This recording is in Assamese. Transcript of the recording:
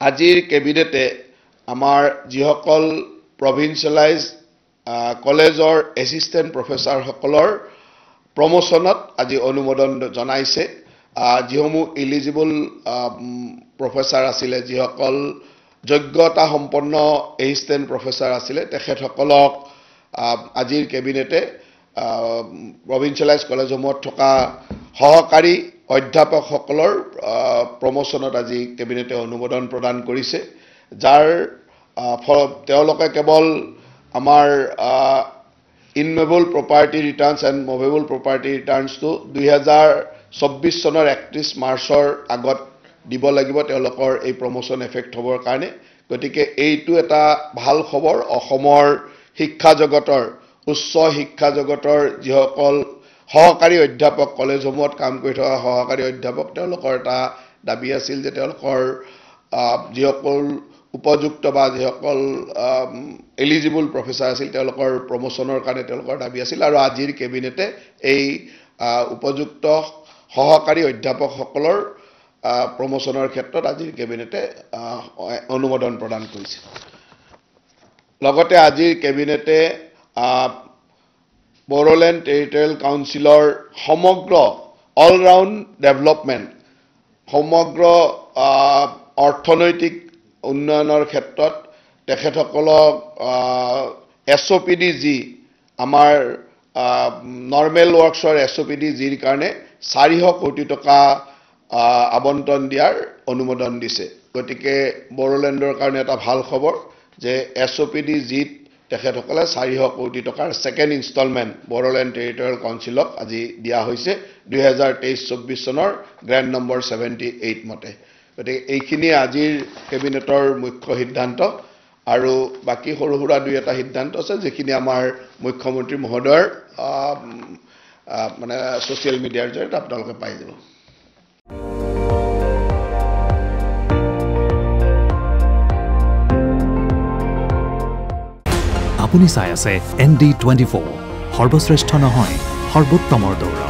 আজিৰ কেবিনেটে আমাৰ যিসকল প্ৰভিন্সিয়েলাইজ কলেজৰ এছিষ্টেণ্ট প্ৰফেচাৰসকলৰ প্ৰমোশ্যনত আজি অনুমোদন জনাইছে যিসমূহ এলিজিবল প্ৰফেচাৰ আছিলে যিসকল যোগ্যতা সম্পন্ন এছিষ্টেণ্ট প্ৰফেচাৰ আছিলে তেখেতসকলক আজিৰ কেবিনেটে প্ৰভিন্সিয়েলাইজ কলেজসমূহত থকা সহকাৰী অধ্যাপকসকলৰ প্ৰমোশ্যনত আজি কেবিনেটে অনুমোদন প্ৰদান কৰিছে যাৰ তেওঁলোকে কেৱল আমাৰ immovable property returns and movable property ৰিটাৰ্ণছটো 2024 চনৰ 31 মাৰ্চৰ আগত দিব লাগিব তেওঁলোকৰ এই প্ৰমোশ্যন এফেক্ট হ'বৰ কাৰণে গতিকে এইটো এটা ভাল খবৰ অসমৰ শিক্ষা জগতৰ উচ্চ শিক্ষা জগতৰ যিসকল সহকাৰী অধ্যাপক কলেজসমূহত কাম কৰি থকা সহকাৰী অধ্যাপক তেওঁলোকৰ এটা দাবী আছিল যে তেওঁলোকৰ যিসকল উপযুক্ত বা যিসকল এলিজিবল প্ৰফেচাৰ আছিল তেওঁলোকৰ প্ৰমোশ্যনৰ কাৰণে তেওঁলোকৰ দাবী আছিল আৰু আজিৰ কেবিনেটে এই উপযুক্ত সহকাৰী অধ্যাপকসকলৰ প্ৰমোশ্যনৰ ক্ষেত্ৰত আজিৰ কেবিনেটে অনুমোদন প্ৰদান কৰিছে লগতে আজিৰ কেবিনেটে বড়োলেণ্ড টেৰিটৰিয়েল কাউন্সিলৰ সমগ্ৰ অলৰাউণ্ড ডেভেলপমেণ্ট সমগ্ৰ অৰ্থনৈতিক উন্নয়নৰ ক্ষেত্ৰত তেখেতসকলক SOPD যি আমাৰ নৰ্মেল ৱৰ্কছৰ SOPD জিৰ কাৰণে 400 কোটি টকা আবণ্টন দিয়াৰ অনুমোদন দিছে গতিকে বড়োলেণ্ডৰ কাৰণে এটা ভাল খবৰ যে SOPD জিত তেখেতসকলে 400 কোটি টকাৰ সেকেন্ড ইনষ্টলমেন্ট বড়োলেণ্ড টেৰিটৰিয়েল কাউন্সিলক আজি দিয়া হৈছে 2023-24 চনৰ গ্ৰেণ্ড নম্বৰ 78 মতে গতিকে এইখিনি আজিৰ কেবিনেটৰ মুখ্য সিদ্ধান্ত আৰু বাকি সৰু সুৰা দুই এটা সিদ্ধান্ত আছে যিখিনি আমাৰ মুখ্যমন্ত্ৰী মহোদয়ৰ মানে সোশ্যাল মিডিয়াৰ জৰিয়তে আপোনালোকে পাই যাব আপুনি চাই আছে ND24 সৰ্বশ্ৰেষ্ঠ নহয় সৰ্বোত্তমৰ দৌৰ